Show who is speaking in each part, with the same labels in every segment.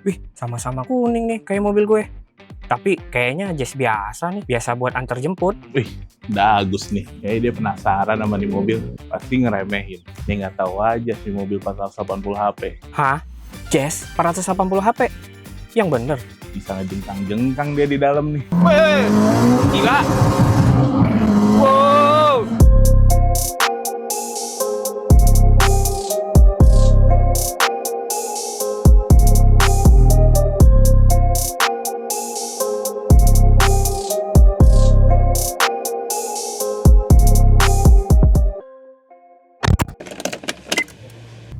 Speaker 1: Wih, sama-sama kuning nih kayak mobil gue. Tapi kayaknya Jazz biasa nih, biasa buat antar jemput.
Speaker 2: Wih, Agus nih. Kayaknya dia penasaran sama nih mobil. Pasti ngeremehin. Dia nggak tahu aja sih mobil 480 HP.
Speaker 1: Hah? Jazz 480 HP? Yang bener?
Speaker 2: Bisa ngejengkang-jengkang dia di dalam nih.
Speaker 1: Weh, gila! Wow!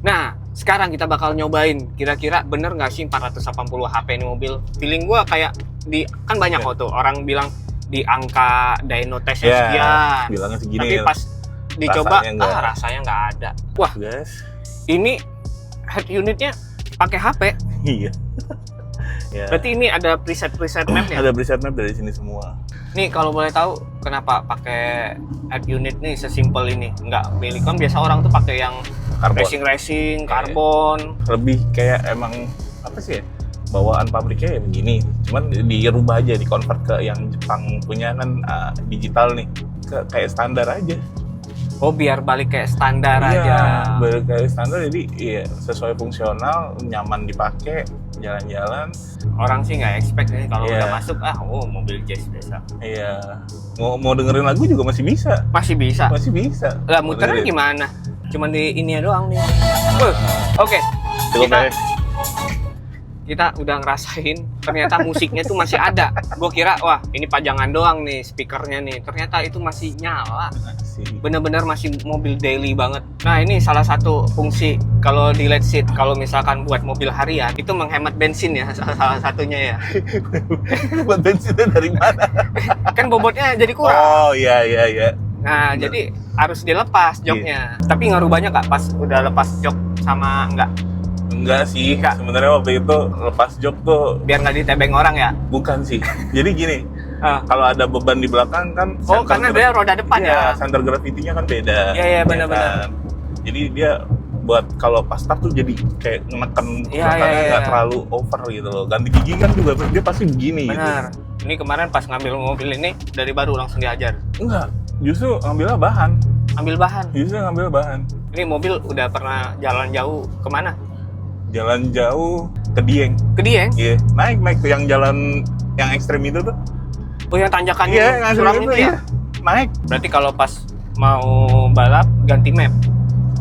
Speaker 1: Nah, sekarang kita bakal nyobain kira-kira bener nggak sih 480 HP ini mobil. Feeling gua kayak kan banyak kok tuh orang bilang di angka dyno test sekian.
Speaker 2: Bilangnya segini.
Speaker 1: Tapi
Speaker 2: ya.
Speaker 1: pas dicoba
Speaker 2: rasanya
Speaker 1: rasanya nggak ada. Wah,
Speaker 2: Guys.
Speaker 1: ini head unitnya pakai HP.
Speaker 2: Iya. Ya.
Speaker 1: Berarti ini ada preset mapnya.
Speaker 2: Ada preset map dari sini semua.
Speaker 1: Nih kalau boleh tahu kenapa pakai head unit nih sesimpel ini? Nggak beli, kan biasa orang tuh pakai yang
Speaker 2: Karbon.
Speaker 1: racing, karbon.
Speaker 2: Lebih kayak emang apa sih ya? Bawaan pabriknya ya begini. Cuman dirubah aja, dikonvert ke yang Jepang punya kan digital nih. Kayak standar aja.
Speaker 1: Oh, biar balik kayak standar aja.
Speaker 2: Balik kayak standar, jadi iya sesuai fungsional, nyaman dipakai, jalan-jalan.
Speaker 1: Orang sih nggak expect nih kalau
Speaker 2: Iya.
Speaker 1: udah masuk, mobil Jazz biasa.
Speaker 2: Iya. Mau dengerin lagu juga masih bisa.
Speaker 1: Masih bisa.
Speaker 2: Masih bisa.
Speaker 1: Lah muternya
Speaker 2: Dengerin.
Speaker 1: gimana? Cuman di ini doang nih. Oke.
Speaker 2: Cukup
Speaker 1: Kita udah ngerasain ternyata musiknya tuh masih ada. Gue kira wah ini pajangan doang nih speakernya nih. Ternyata itu masih nyala. Bener-bener masih mobil daily banget. Nah ini salah satu fungsi kalau di LED seat, kalau misalkan buat mobil harian itu menghemat bensin ya salah satunya ya.
Speaker 2: Buat bensinnya dari mana?
Speaker 1: Kan bobotnya jadi kurang.
Speaker 2: Oh iya.
Speaker 1: Nah jadi harus dilepas joknya. Tapi ngaruh banyak nggak pas udah lepas jok sama enggak?
Speaker 2: Enggak sih,
Speaker 1: Enggak.
Speaker 2: sebenarnya waktu itu lepas jok tuh
Speaker 1: Biar nggak ditebeng orang ya?
Speaker 2: bukan sih. Jadi gini,
Speaker 1: Ah.
Speaker 2: kalau ada beban di belakang kan
Speaker 1: Oh karena dia roda depan ya?
Speaker 2: center gravity-nya kan beda.
Speaker 1: Iya,
Speaker 2: ya
Speaker 1: benar-benar.
Speaker 2: kan? Jadi dia buat kalau pas start tuh jadi kayak ngenekan
Speaker 1: Iya,
Speaker 2: belakangnya
Speaker 1: iya.
Speaker 2: nggak terlalu over gitu loh. Ganti gigi kan juga dia pasti begini
Speaker 1: Benar. Ini kemarin pas ngambil mobil ini dari baru langsung diajar.
Speaker 2: gitu. Enggak, justru ngambilnya bahan.
Speaker 1: Ambil bahan.
Speaker 2: Justru ngambil bahan.
Speaker 1: Ini mobil udah pernah jalan jauh kemana?
Speaker 2: Jalan jauh ke Dieng.
Speaker 1: Ke Dieng?
Speaker 2: Iya, naik ke yang jalan yang ekstrem itu tuh.
Speaker 1: Oh yang tanjakan
Speaker 2: Iya,
Speaker 1: suram itu ya?
Speaker 2: iya. Naik.
Speaker 1: Berarti kalau pas mau balap ganti map.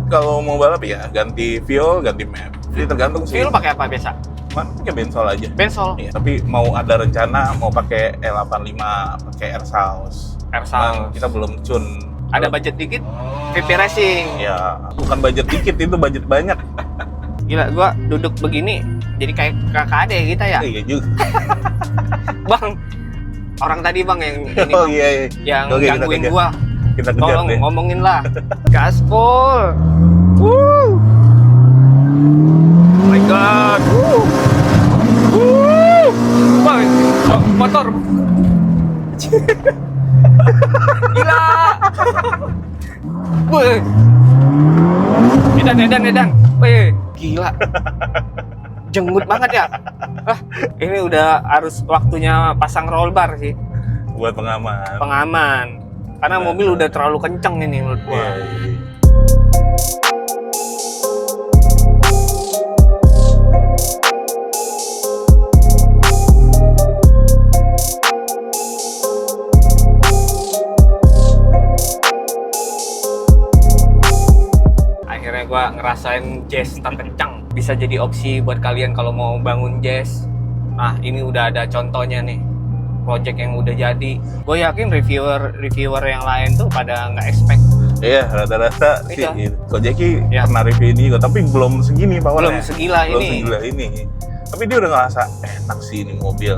Speaker 2: Kalau mau balap ya ganti fuel, ganti map. Jadi tergantung sih.
Speaker 1: Fuel pakai apa biasa?
Speaker 2: Pakai bensol aja.
Speaker 1: Bensol.
Speaker 2: Iya, tapi mau ada rencana mau pakai E85, pakai Airsouse.
Speaker 1: Airsouse.
Speaker 2: Kita belum tune.
Speaker 1: Ada budget dikit? VP Racing.
Speaker 2: Ya, bukan budget dikit, itu budget banyak.
Speaker 1: Gila, gua duduk begini jadi kayak kakak adek kita ya.
Speaker 2: Iya juga.
Speaker 1: Bang, orang tadi bang yang ini
Speaker 2: Oh
Speaker 1: bang,
Speaker 2: iya.
Speaker 1: yang
Speaker 2: Oke, kita
Speaker 1: gangguin
Speaker 2: kejar.
Speaker 1: gua.
Speaker 2: Kita kejar
Speaker 1: Tolong
Speaker 2: deh.
Speaker 1: ngomongin lah. Gaspol. Woo. Oh my god. Woo. Woo. Bang, motor. Gila. Wih. Edan. Wih, gila. Jenggut banget ya. Ini udah harus waktunya pasang roll bar sih.
Speaker 2: Buat pengaman.
Speaker 1: Pengaman. Karena mobil udah terlalu kenceng ini menurut gua.
Speaker 2: Iya.
Speaker 1: Akhirnya gua ngerasain jazz terkencang. Bisa jadi opsi buat kalian kalau mau bangun jazz. Nah, ini udah ada contohnya nih. Project yang udah jadi. Gue yakin reviewer yang lain tuh pada nggak expect.
Speaker 2: Iya, rata-rata sih.
Speaker 1: Iya.
Speaker 2: Kojeki
Speaker 1: Ya.
Speaker 2: pernah review ini juga, tapi belum segini
Speaker 1: Belum
Speaker 2: powernya.
Speaker 1: segila ini.
Speaker 2: Segila ini. Tapi dia udah ngerasa enak sih ini mobil.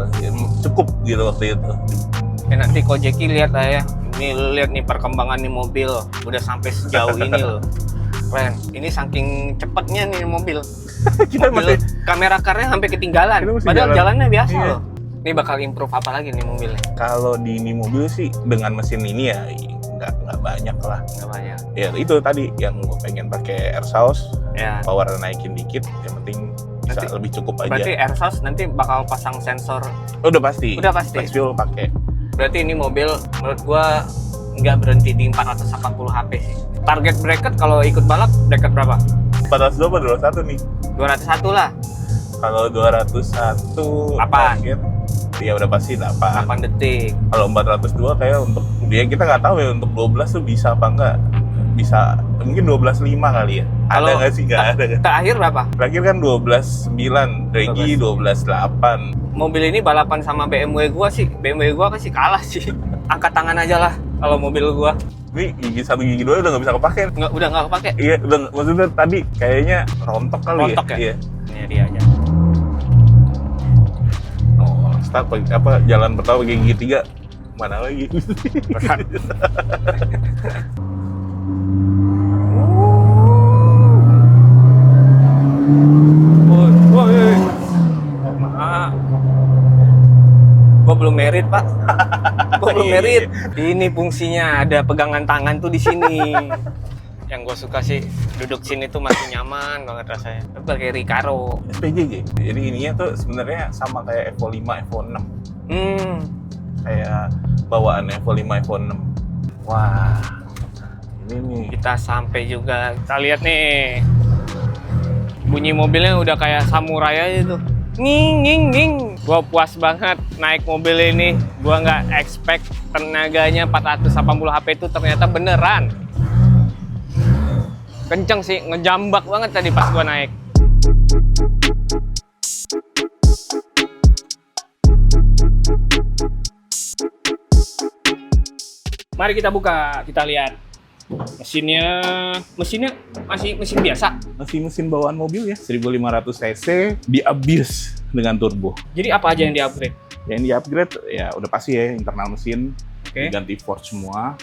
Speaker 2: Cukup gitu waktu itu.
Speaker 1: Ya, nanti Kojeki lihat lah ya. Ini lu lihat nih perkembangan nih mobil. Udah sampai sejauh ini loh. Keren. Ini saking cepetnya nih mobil.
Speaker 2: Kita
Speaker 1: Mobil,
Speaker 2: masih
Speaker 1: kamera karnya sampai ketinggalan.
Speaker 2: Kita masih
Speaker 1: Padahal
Speaker 2: jalan.
Speaker 1: jalannya biasa
Speaker 2: Iya.
Speaker 1: loh. Ini bakal improve apa lagi nih mobilnya?
Speaker 2: kalau di ini mobil sih dengan mesin ini ya nggak banyak lah.
Speaker 1: Nggak banyak.
Speaker 2: Ya itu tadi yang gue pengen pakai Airsouse,
Speaker 1: Ya.
Speaker 2: power naikin dikit, yang penting bisa lebih cukup aja.
Speaker 1: Berarti Airsoft nanti bakal pasang sensor.
Speaker 2: Udah pasti.
Speaker 1: Udah pasti.
Speaker 2: Flex fuel pakai.
Speaker 1: Berarti ini mobil menurut gua nggak berhenti di 480 HP sih. Target bracket kalau ikut balap bracket berapa?
Speaker 2: 402 apa 201 nih?
Speaker 1: 201 lah.
Speaker 2: Kalau 201
Speaker 1: Apaan?
Speaker 2: target, ya udah pasti 8.
Speaker 1: 8 detik.
Speaker 2: Kalau 402 kayak untuk dia kita nggak tahu ya untuk 12 tuh bisa apa enggak. Bisa mungkin 12.5 kali ya. Ada
Speaker 1: Kalau
Speaker 2: nggak sih? Nggak ada kan?
Speaker 1: Terakhir berapa?
Speaker 2: Terakhir kan 12.9, Regi 12.8.
Speaker 1: Mobil ini balapan sama BMW gua sih. BMW gua sih kalah sih. Angkat tangan aja lah kalau mobil gua.
Speaker 2: Ini gigi 1 gigi 2 udah nggak bisa kepake.
Speaker 1: Udah nggak kepake.
Speaker 2: Iya, udah, maksudnya tadi kayaknya rontok kali
Speaker 1: Rontok ya?
Speaker 2: Iya.
Speaker 1: Ini dia aja.
Speaker 2: Oh, start apa jalan pertama gigi 3 mana lagi?
Speaker 1: Berat. Woi. Maaf. Gua belum merit, Pak. Gua belum merit. Ini fungsinya ada pegangan tangan tuh di sini. Yang gue suka sih duduk sini tuh masih nyaman banget rasanya. Pakai Recaro.
Speaker 2: SPJJ. Jadi ininya tuh sebenarnya sama kayak Evo 5, Evo 6. Kayak bawaan Evo 5, Evo 6. Wah. Ini nih.
Speaker 1: Kita sampai juga. Kita lihat nih. Bunyi mobilnya udah kayak samurai aja tuh. Nging. Gua puas banget naik mobil ini. Gua nggak expect tenaganya 480 HP itu ternyata beneran. Kenceng sih, ngejambak banget tadi pas gua naik. Mari kita buka, kita lihat. Mesinnya masih mesin biasa.
Speaker 2: Masih mesin bawaan mobil ya, 1500 cc, di-abuse dengan turbo.
Speaker 1: Jadi apa aja yang di-upgrade?
Speaker 2: Yang di-upgrade ya udah pasti ya, internal mesin, diganti forge semua.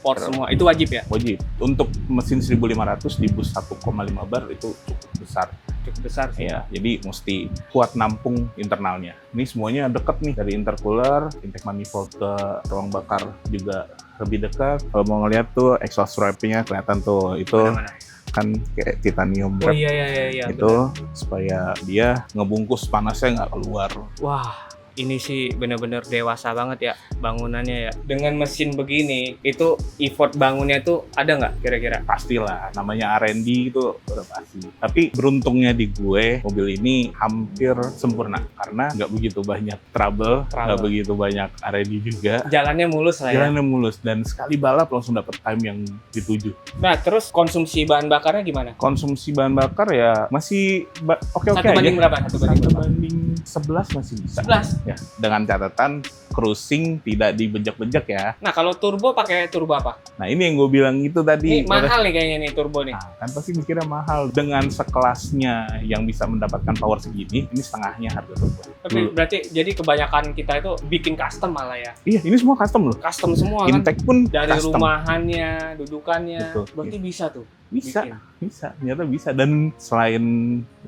Speaker 1: Port semua, itu wajib ya?
Speaker 2: Wajib. Untuk mesin 1500 di boost 1,5 bar itu cukup besar.
Speaker 1: Cukup besar sih.
Speaker 2: Iya, jadi mesti kuat nampung internalnya. Ini semuanya deket nih, dari intercooler, intake manifold ke ruang bakar juga lebih dekat. Kalau mau ngeliat tuh exhaust wrap-nya kelihatan tuh, itu
Speaker 1: Mana-mana?
Speaker 2: kan kayak titanium
Speaker 1: Oh
Speaker 2: wrap.
Speaker 1: iya.
Speaker 2: Itu supaya dia ngebungkus panasnya nggak keluar.
Speaker 1: Wah, ini sih bener-bener dewasa banget ya bangunannya ya. Dengan mesin begini, itu effort bangunnya tuh ada nggak kira-kira?
Speaker 2: Pastilah, namanya R&D itu udah pasti. Tapi beruntungnya di gue, mobil ini hampir sempurna. Karena nggak begitu banyak trouble. Nggak begitu banyak R&D juga.
Speaker 1: Jalannya mulus lah ya?
Speaker 2: Jalannya mulus, dan sekali balap langsung dapat time yang dituju.
Speaker 1: Nah, terus konsumsi bahan bakarnya gimana?
Speaker 2: Konsumsi bahan bakar ya masih oke-oke aja.
Speaker 1: Satu banding berapa?
Speaker 2: Satu banding 11 masih bisa.
Speaker 1: 11?
Speaker 2: Ya, dengan catatan cruising tidak dibejak-bejak ya.
Speaker 1: Nah, kalau turbo pakai turbo apa?
Speaker 2: Nah, ini yang gue bilang itu tadi.
Speaker 1: Ini mahal nih kayaknya nih turbo nih.
Speaker 2: Nah, kan pasti mikirnya mahal. Dengan sekelasnya yang bisa mendapatkan power segini, ini setengahnya harga turbo.
Speaker 1: Tapi berarti jadi kebanyakan kita itu bikin custom malah ya?
Speaker 2: Iya, ini semua custom loh.
Speaker 1: Custom semua kan?
Speaker 2: Intake pun
Speaker 1: Dari
Speaker 2: custom.
Speaker 1: rumahannya, dudukannya.
Speaker 2: Betul.
Speaker 1: Berarti bisa tuh?
Speaker 2: Bisa,
Speaker 1: bikin.
Speaker 2: bisa. Ternyata bisa. Dan selain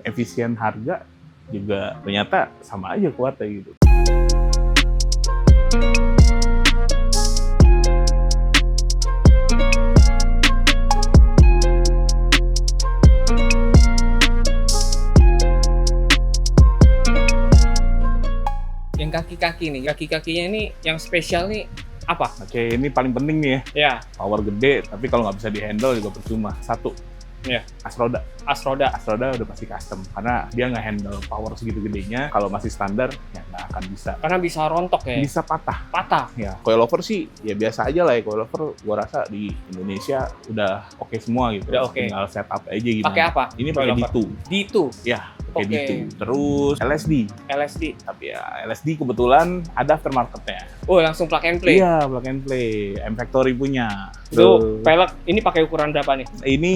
Speaker 2: efisien harga, juga ternyata sama aja kuatnya gitu.
Speaker 1: Yang kaki-kaki nih, kaki-kakinya ini yang spesial nih apa?
Speaker 2: Oke, ini paling penting nih ya.
Speaker 1: Ya,
Speaker 2: Power gede, tapi kalau nggak bisa di-handle juga percuma. Satu,
Speaker 1: ya.
Speaker 2: Asroda.
Speaker 1: Asroda.
Speaker 2: Asroda udah pasti custom, karena dia nggak handle power segitu gedenya. Kalau masih standar, ya nggak akan bisa.
Speaker 1: Karena bisa rontok ya?
Speaker 2: Bisa patah.
Speaker 1: Patah.
Speaker 2: Ya, coilover sih ya biasa aja lah ya. Coilover gua rasa di Indonesia udah oke semua gitu.
Speaker 1: Udah oke.
Speaker 2: Tinggal setup aja gimana.
Speaker 1: Pakai apa?
Speaker 2: Ini pakai
Speaker 1: coilover?
Speaker 2: D2.
Speaker 1: D2.
Speaker 2: Ya, pakai
Speaker 1: Oke.
Speaker 2: D2. Terus LSD.
Speaker 1: LSD.
Speaker 2: Tapi ya LSD kebetulan ada aftermarketnya.
Speaker 1: Oh, langsung plug and play.
Speaker 2: Iya, plug and play. M Factory punya.
Speaker 1: Itu pelek ini pakai ukuran berapa nih?
Speaker 2: Ini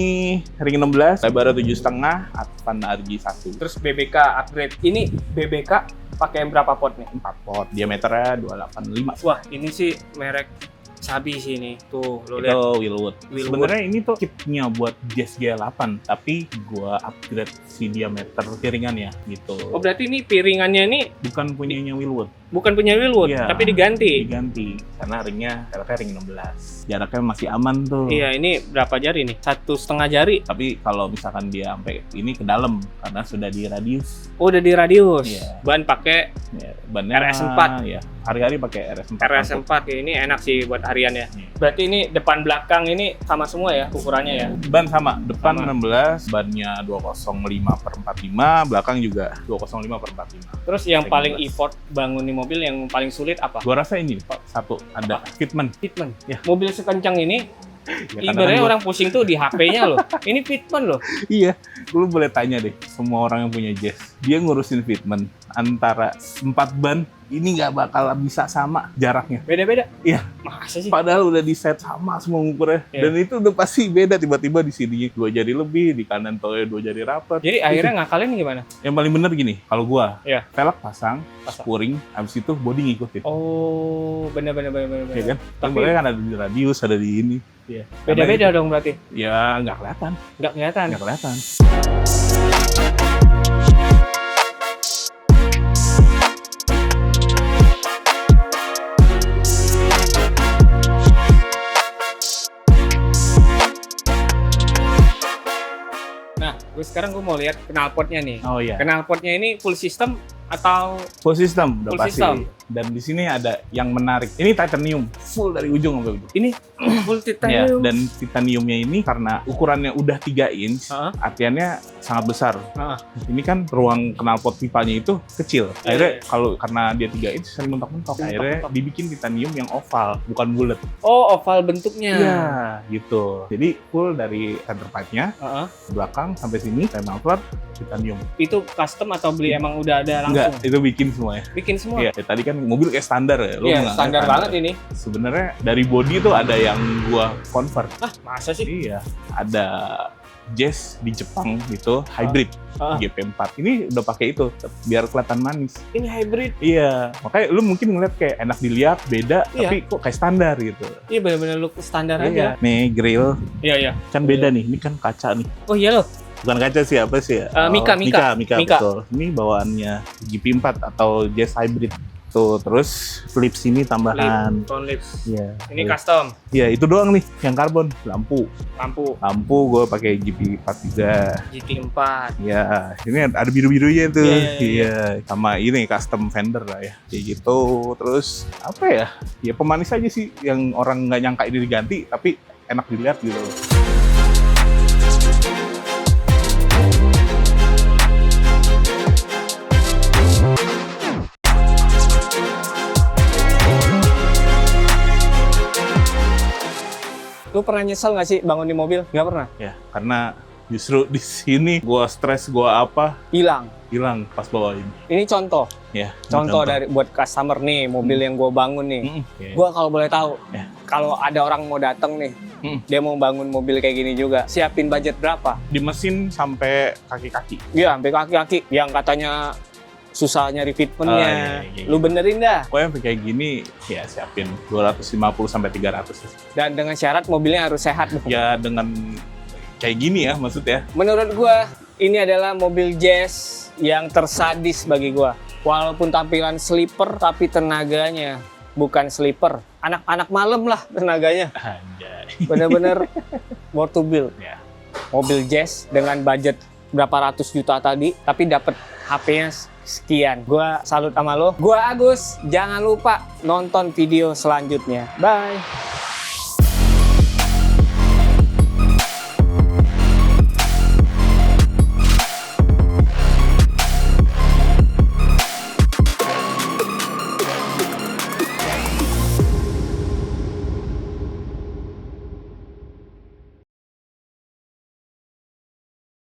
Speaker 2: ring 16, lebarnya 7,5, Advan RG1.
Speaker 1: Terus BBK upgrade. Ini BBK pakai berapa pot nih?
Speaker 2: 4 pot, diameternya 285.
Speaker 1: Wah, ini sih merek Sabi sih ini. Tuh, lo
Speaker 2: Itu
Speaker 1: lihat.
Speaker 2: Willwood.
Speaker 1: Willwood.
Speaker 2: Sebenarnya ini tuh kitnya buat Jazz G8, tapi gua upgrade si diameter piringannya gitu.
Speaker 1: Oh, berarti ini piringannya ini
Speaker 2: Bukan punyanya Willwood.
Speaker 1: Bukan punya Willwood,
Speaker 2: Iya.
Speaker 1: tapi diganti.
Speaker 2: Diganti karena ringnya ring 16. Jaraknya masih aman tuh.
Speaker 1: Iya, ini berapa jari nih? 1,5 jari.
Speaker 2: Tapi kalau misalkan dia sampai ini ke dalam karena sudah di radius.
Speaker 1: Oh, udah di radius.
Speaker 2: Iya.
Speaker 1: Ban pakai
Speaker 2: Ya, bannya
Speaker 1: RS4.
Speaker 2: Ya, hari-hari pakai RS4.
Speaker 1: RS4. Ini enak sih buat harian ya.
Speaker 2: Iya.
Speaker 1: Berarti ini depan belakang ini sama semua ya ukurannya ya.
Speaker 2: Ban sama, depan
Speaker 1: Sama.
Speaker 2: 16, bannya 205/45, belakang juga 205/45.
Speaker 1: Terus yang
Speaker 2: Ring
Speaker 1: paling
Speaker 2: 16.
Speaker 1: effort bangun nih mobil yang paling sulit apa?
Speaker 2: Gua rasa ini satu ada fitment.
Speaker 1: Fitment.
Speaker 2: Ya.
Speaker 1: Mobil sekencang ini
Speaker 2: Ya,
Speaker 1: ibaratnya
Speaker 2: kadang-kadang
Speaker 1: orang pusing tuh di HP-nya loh. Ini fitment loh.
Speaker 2: iya, lu boleh tanya deh semua orang yang punya Jazz, dia ngurusin fitment antara 4 ban ini nggak bakal bisa sama jaraknya.
Speaker 1: Beda-beda.
Speaker 2: Iya.
Speaker 1: Masa sih?
Speaker 2: Padahal udah di set sama semua ukurnya.
Speaker 1: Iya.
Speaker 2: Dan itu udah pasti beda, tiba-tiba di sininya 2 jari lebih, di kanan toya 2 jari rapat.
Speaker 1: Jadi akhirnya ngakalin gimana?
Speaker 2: Yang paling bener gini, kalau gua
Speaker 1: Iya.
Speaker 2: velg pasang,
Speaker 1: Pasang.
Speaker 2: spuring, habis itu body ngikutin.
Speaker 1: Oh, bener-bener.
Speaker 2: Ya kan?
Speaker 1: Tapi-
Speaker 2: Tapi kan ada di radius, ada di ini. Iya.
Speaker 1: Beda-beda dong berarti.
Speaker 2: Ya nggak kelihatan,
Speaker 1: Nggak kelihatan.
Speaker 2: nggak kelihatan.
Speaker 1: Nah, sekarang gue mau lihat knalpotnya nih.
Speaker 2: Oh iya.
Speaker 1: Knalpotnya ini full system atau
Speaker 2: Full system udah
Speaker 1: Full
Speaker 2: pasti.
Speaker 1: system.
Speaker 2: Dan di sini ada yang menarik. Ini titanium, full dari ujung sampai ujung.
Speaker 1: ini full
Speaker 2: Ya,
Speaker 1: titanium?
Speaker 2: dan titaniumnya ini karena ukurannya udah 3 inch,
Speaker 1: Heeh.
Speaker 2: artiannya sangat besar.
Speaker 1: Heeh.
Speaker 2: Ini kan ruang knalpot pipanya itu kecil. Akhirnya
Speaker 1: Iya.
Speaker 2: kalau karena dia 3 inch sering mentok-mentok. Akhirnya
Speaker 1: Mentok-mentok.
Speaker 2: dibikin titanium yang oval, bukan bulat.
Speaker 1: Oh, oval bentuknya.
Speaker 2: Iya, gitu. Jadi full dari center pipe-nya,
Speaker 1: Heeh.
Speaker 2: belakang sampai sini, rem muffler, titanium.
Speaker 1: Itu custom atau beli emang udah ada
Speaker 2: Enggak,
Speaker 1: langsung?
Speaker 2: itu bikin semuanya.
Speaker 1: Bikin semua?
Speaker 2: Iya, ya, tadi kan mobil kayak standar ya. Lu
Speaker 1: Iya,
Speaker 2: nggak
Speaker 1: standar
Speaker 2: ngerti
Speaker 1: banget ini.
Speaker 2: Sebenarnya dari body tuh ada yang gua convert.
Speaker 1: Ah, masa sih?
Speaker 2: Iya, ada Jazz di Jepang gitu, hybrid
Speaker 1: Ah.
Speaker 2: GP4. Ini udah pakai itu biar kelihatan manis.
Speaker 1: Ini hybrid.
Speaker 2: Iya, makanya lu mungkin ngeliat kayak enak dilihat, beda,
Speaker 1: Iya.
Speaker 2: tapi kok kayak standar gitu.
Speaker 1: Iya, benar-benar look standar
Speaker 2: Iya.
Speaker 1: aja.
Speaker 2: Nih grill
Speaker 1: Iya, iya.
Speaker 2: kan beda nih, ini kan kaca nih.
Speaker 1: Oh iya loh.
Speaker 2: Bukan kaca sih, apa sih ya?
Speaker 1: Mika.
Speaker 2: Mika, betul. Ini bawaannya GP4 atau Jazz hybrid. Tuh, terus flip sini tambahan.
Speaker 1: Front lips.
Speaker 2: Iya.
Speaker 1: Ini custom.
Speaker 2: Iya, itu doang nih yang karbon. Lampu gue pakai GP4 juga.
Speaker 1: GT4.
Speaker 2: Ya, ini ada biru-birunya tuh.
Speaker 1: Iya, iya,
Speaker 2: Iya, sama ini custom fender lah ya. Kayak gitu. Terus apa ya? Ya pemanis aja sih yang orang nggak nyangka ini diganti, tapi enak dilihat gitu.
Speaker 1: Lu pernah nyesel nggak sih bangun di mobil? Nggak pernah.
Speaker 2: Ya, karena justru di sini gua stres, gua apa
Speaker 1: Hilang.
Speaker 2: hilang pas bawa ini.
Speaker 1: Ini contoh.
Speaker 2: Ya,
Speaker 1: Contoh dari buat customer nih, mobil yang gua bangun nih.
Speaker 2: Oke.
Speaker 1: Gua kalau boleh tahu,
Speaker 2: Ya.
Speaker 1: kalau ada orang mau datang nih, dia mau bangun mobil kayak gini juga, siapin budget berapa?
Speaker 2: Di mesin sampai kaki-kaki.
Speaker 1: Iya, sampai kaki-kaki. Yang katanya susah nyari fitmentnya.
Speaker 2: Iya.
Speaker 1: Lu benerin dah.
Speaker 2: Pokoknya sampai kayak gini, ya siapin 250 sampai 300.
Speaker 1: Dan dengan syarat mobilnya harus sehat.
Speaker 2: Ya dengan kayak gini ya maksudnya.
Speaker 1: Menurut gua, ini adalah mobil Jazz yang tersadis bagi gua. Walaupun tampilan sleeper, tapi tenaganya bukan sleeper. Anak-anak malam lah tenaganya.
Speaker 2: Anjay.
Speaker 1: Bener-bener worth to build.
Speaker 2: Ya.
Speaker 1: Mobil Jazz dengan budget berapa ratus juta tadi, tapi dapat HP-nya sekian. Gua salut sama lo. Gua Agus. Jangan lupa nonton video selanjutnya. Bye.